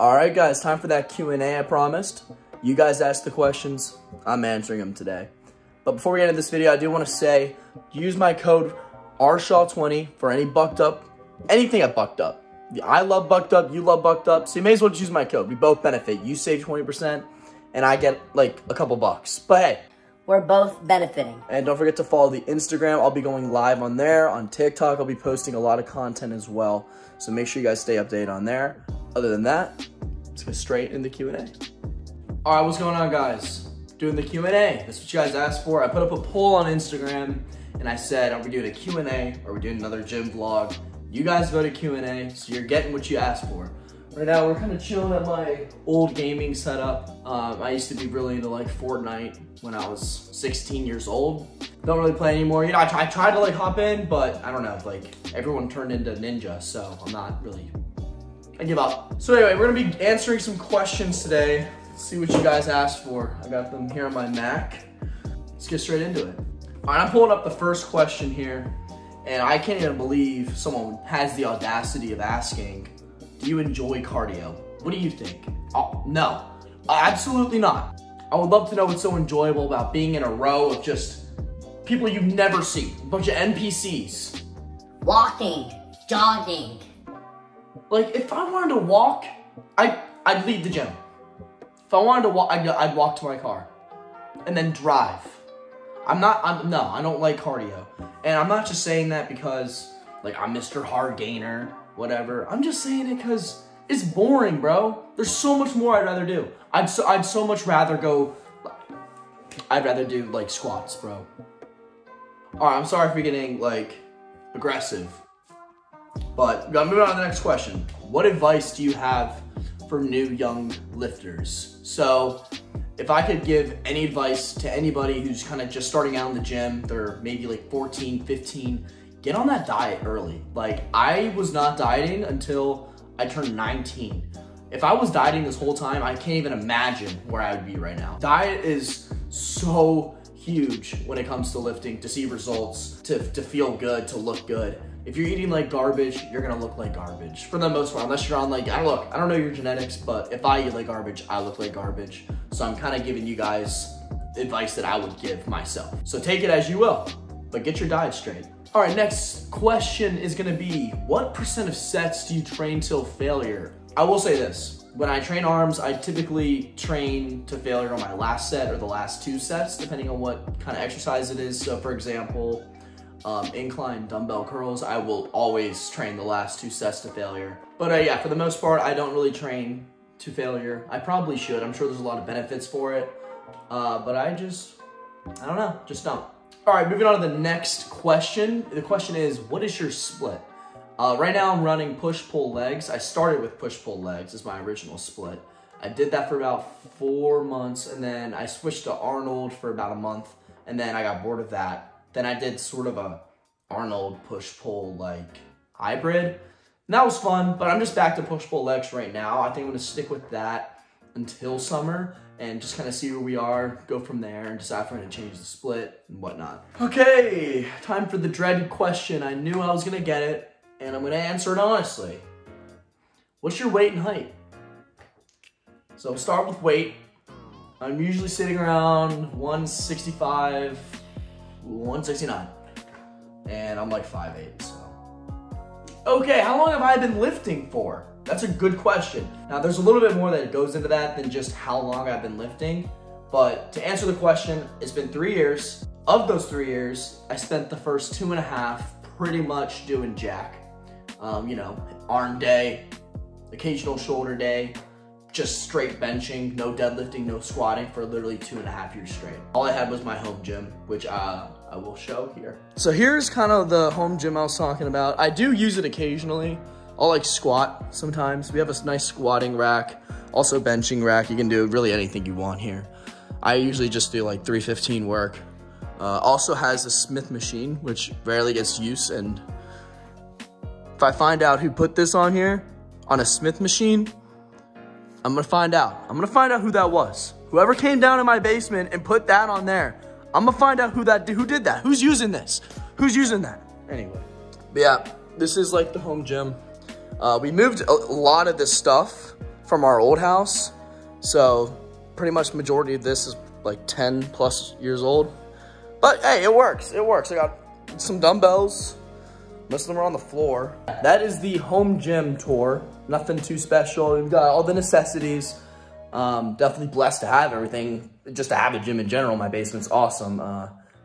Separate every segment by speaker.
Speaker 1: All right, guys, time for that Q&A I promised. You guys asked the questions. I'm answering them today. But before we get into this video, I do want to say, use my code RShaw20 for any Bucked Up, anything at Bucked Up. I love Bucked Up, you love Bucked Up, so you may as well just use my code. We both benefit. You save 20%, and I get like a couple bucks. But hey,
Speaker 2: we're both benefiting.
Speaker 1: And don't forget to follow the Instagram. I'll be going live on there. On TikTok, I'll be posting a lot of content as well. So make sure you guys stay updated on there. Other than that, let's go straight into Q&A. All right, what's going on, guys? Doing the Q&A. That's what you guys asked for. I put up a poll on Instagram, and I said, are we doing a Q&A or are we doing another gym vlog? You guys voted Q&A, so you're getting what you asked for. Right now, we're kind of chilling at my old gaming setup. I used to be really into like Fortnite when I was 16 years old. Don't really play anymore. You know, I tried to like hop in, but I don't know, like everyone turned into Ninja, so I'm not really, I give up. So anyway, we're gonna be answering some questions today. Let's see what you guys asked for. I got them here on my Mac. Let's get straight into it. All right, I'm pulling up the first question here, and I can't even believe someone has the audacity of asking, do you enjoy cardio? What do you think? Oh, no, absolutely not. I would love to know what's so enjoyable about being in a row of just people you never see, a bunch of NPCs.
Speaker 2: Walking, jogging.
Speaker 1: Like, if I wanted to walk, I'd leave the gym. If I wanted to walk, I'd walk to my car and then drive. No, I don't like cardio. And I'm not just saying that because, like, I'm Mr. Hard Gainer, whatever. I'm just saying it because it's boring, bro. There's so much more I'd rather do. I'd so much rather go, I'd rather do, like, squats, bro. All right, I'm sorry for getting, like, aggressive. But moving on to the next question. What advice do you have for new young lifters? So if I could give any advice to anybody who's kind of just starting out in the gym, they're maybe like 14, 15, get on that diet early. Like, I was not dieting until I turned 19. If I was dieting this whole time, I can't even imagine where I would be right now. Diet is so huge when it comes to lifting, to see results, to feel good, to look good. If you're eating like garbage, you're gonna look like garbage for the most part, unless you're on like, I don't know your genetics, but if I eat like garbage, I look like garbage. So I'm kind of giving you guys advice that I would give myself. So take it as you will, but get your diet straight. All right, next question is gonna be, what % of sets do you train till failure? I will say this, when I train arms, I typically train to failure on my last set or the last 2 sets, depending on what kind of exercise it is. So for example, incline dumbbell curls, I will always train the last 2 sets to failure. But yeah, for the most part, I don't really train to failure. I probably should. I'm sure there's a lot of benefits for it. But I don't know, just don't. All right, moving on to the next question. The question is, what is your split? Right now I'm running push-pull legs. I started with push-pull legs as my original split. I did that for about 4 months, and then I switched to Arnold for about a month, and then I got bored of that. Then I did sort of a Arnold push-pull like hybrid. And that was fun, but I'm just back to push-pull legs right now. I think I'm gonna stick with that until summer and just kind of see where we are, go from there, and decide if we're gonna change the split and whatnot. Okay, time for the dreaded question. I knew I was gonna get it, and I'm gonna answer it honestly. What's your weight and height? So we'll start with weight. I'm usually sitting around 165, 169, and I'm like 5'8", so. Okay, how long have I been lifting for? That's a good question. Now, there's a little bit more that goes into that than just how long I've been lifting, but to answer the question, it's been 3 years. Of those 3 years, I spent the first 2.5 pretty much doing jack. You know, arm day, occasional shoulder day, just straight benching, no deadlifting, no squatting for literally 2.5 years straight. All I had was my home gym, which I will show here. So here's kind of the home gym I was talking about. I do use it occasionally. I'll like squat sometimes. We have a nice squatting rack, also benching rack. You can do really anything you want here. I usually just do like 315 work. Also has a Smith machine, which rarely gets used, and if I find out who put this on here, on a Smith machine, I'm gonna find out. I'm gonna find out who that was. Whoever came down in my basement and put that on there, I'm gonna find out who did that. Who's using this? Who's using that? Anyway, but yeah, this is like the home gym. We moved a lot of this stuff from our old house. So pretty much majority of this is like 10 plus years old. But hey, it works. It works. I got some dumbbells. Most of them are on the floor. That is the home gym tour. Nothing too special. We've got all the necessities. Definitely blessed to have everything. Just to have a gym in general. My basement's awesome.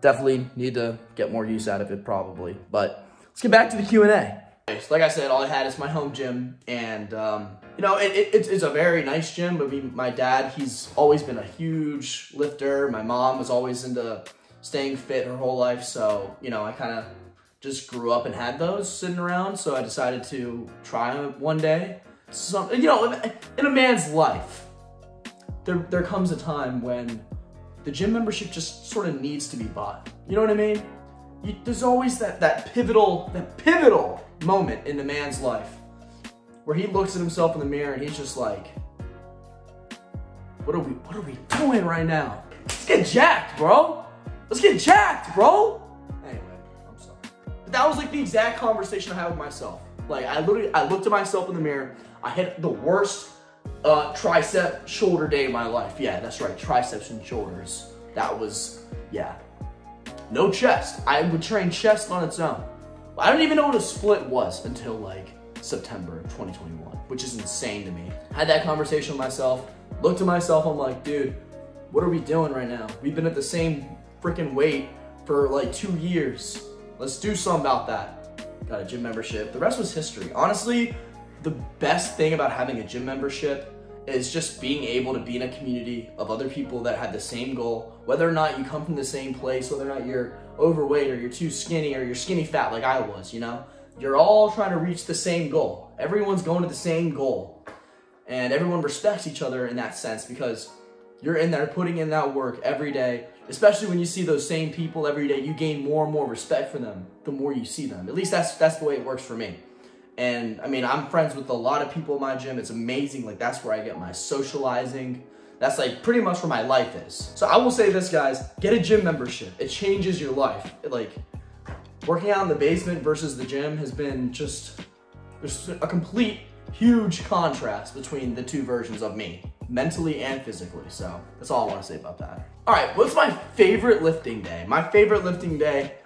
Speaker 1: Definitely need to get more use out of it probably. But let's get back to the Q&A. So like I said, all I had is my home gym. And, you know, it's a very nice gym. But my dad, he's always been a huge lifter. My mom was always into staying fit her whole life. So, you know, I kind of just grew up and had those sitting around, so I decided to try them one day. You know, in a man's life, there comes a time when the gym membership just sort of needs to be bought. You know what I mean? There's always that pivotal moment in the man's life where he looks at himself in the mirror and he's just like, what are we doing right now? Let's get jacked, bro. Let's get jacked, bro. That was like the exact conversation I had with myself. Like I looked at myself in the mirror. I had the worst tricep shoulder day of my life. Yeah, that's right, triceps and shoulders. That was, yeah. No chest. I would train chest on its own. I don't even know what a split was until like September of 2021, which is insane to me. Had that conversation with myself, looked at myself, I'm like, dude, what are we doing right now? We've been at the same freaking weight for like 2 years. Let's do something about that. Got a gym membership. The rest was history. Honestly, the best thing about having a gym membership is just being able to be in a community of other people that have the same goal. Whether or not you come from the same place, whether or not you're overweight or you're too skinny or you're skinny fat like I was, you know? You're all trying to reach the same goal. Everyone's going to the same goal. And everyone respects each other in that sense because you're in there putting in that work every day. Especially when you see those same people every day, you gain more and more respect for them the more you see them. At least that's the way it works for me. And I mean, I'm friends with a lot of people in my gym. It's amazing. Like that's where I get my socializing. That's like pretty much where my life is. So I will say this, guys, get a gym membership. It changes your life. Like working out in the basement versus the gym has been just, there's a complete huge contrast between the two versions of me, mentally and physically. So that's all I want to say about that. All right, what's my favorite lifting day? My favorite lifting day,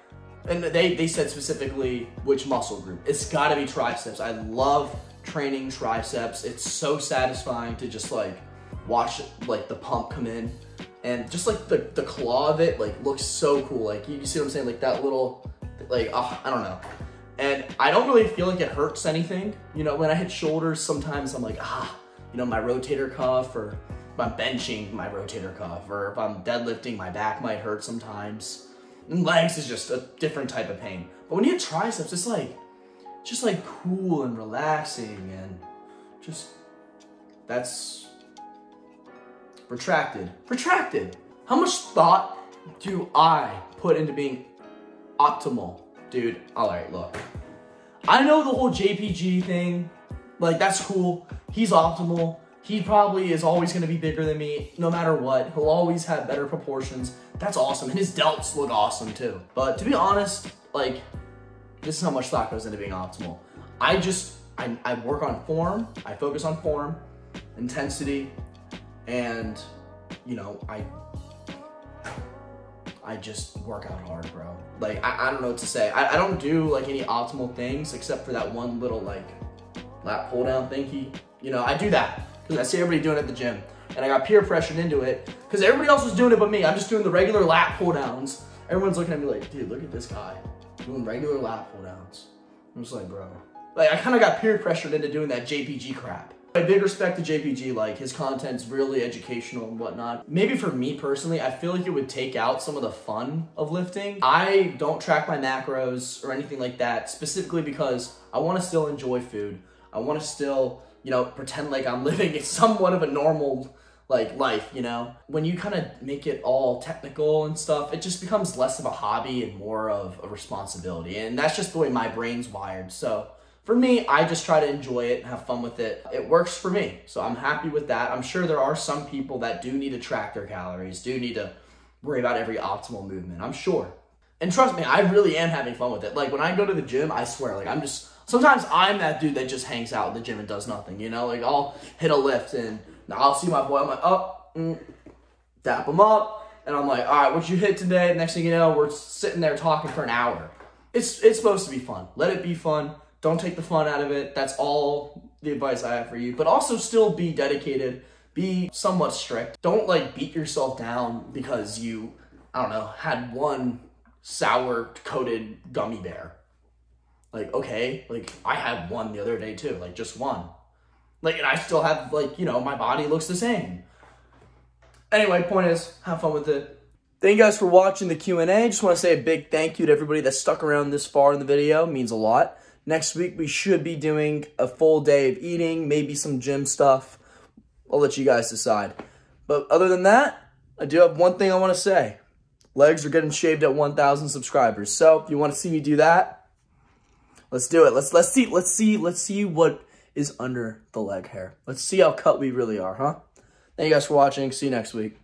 Speaker 1: and they said specifically which muscle group. It's gotta be triceps. I love training triceps. It's so satisfying to just like watch like the pump come in and just like the claw of it like looks so cool. Like you see what I'm saying? Like that little, like, I don't know. And I don't really feel like it hurts anything. You know, when I hit shoulders, sometimes I'm like, you know, my rotator cuff, or if I'm benching, my rotator cuff, or if I'm deadlifting, my back might hurt sometimes. And legs is just a different type of pain. But when you hit triceps, it's like, just like cool and relaxing and just, that's retracted. How much thought do I put into being optimal? Dude, all right, look. I know the whole JPG thing, like that's cool. He's optimal. He probably is always gonna be bigger than me, no matter what. He'll always have better proportions. That's awesome, and his delts look awesome too. But to be honest, like, this is how much thought goes into being optimal. I work on form, I focus on form, intensity, and, you know, I just work out hard, bro. Like, I don't know what to say. I don't do, like, any optimal things except for that one little, like, lat pull-down thingy. You know, I do that because I see everybody doing it at the gym. And I got peer pressured into it because everybody else was doing it but me. I'm just doing the regular lat pull-downs. Everyone's looking at me like, dude, look at this guy doing regular lat pull-downs. I'm just like, bro. Like, I kind of got peer pressured into doing that JPG crap. I big respect to JPG, like his content's really educational and whatnot. Maybe for me personally, I feel like it would take out some of the fun of lifting. I don't track my macros or anything like that, specifically because I want to still enjoy food. I want to still, you know, pretend like I'm living somewhat of a normal like life, you know? When you kind of make it all technical and stuff, it just becomes less of a hobby and more of a responsibility. And that's just the way my brain's wired. So for me, I just try to enjoy it and have fun with it. It works for me, so I'm happy with that. I'm sure there are some people that do need to track their calories, do need to worry about every optimal movement, I'm sure. And trust me, I really am having fun with it. Like when I go to the gym, I swear, like I'm Sometimes I'm that dude that just hangs out in the gym and does nothing, you know? Like, I'll hit a lift and I'll see my boy. I'm like, dap him up. And I'm like, all right, what you hit today? Next thing you know, we're sitting there talking for an hour. It's supposed to be fun. Let it be fun. Don't take the fun out of it. That's all the advice I have for you. But also still be dedicated. Be somewhat strict. Don't, like, beat yourself down because you, I don't know, had one sour-coated gummy bear. Like, okay, like, I had one the other day, too. Like, just one. Like, and I still have, like, you know, my body looks the same. Anyway, point is, have fun with it. Thank you guys for watching the Q&A. Just want to say a big thank you to everybody that stuck around this far in the video. It means a lot. Next week, we should be doing a full day of eating, maybe some gym stuff. I'll let you guys decide. But other than that, I do have one thing I want to say. Legs are getting shaved at 1,000 subscribers. So if you want to see me do that, let's do it. Let's see what is under the leg hair. Let's see how cut we really are, huh? Thank you guys for watching. See you next week.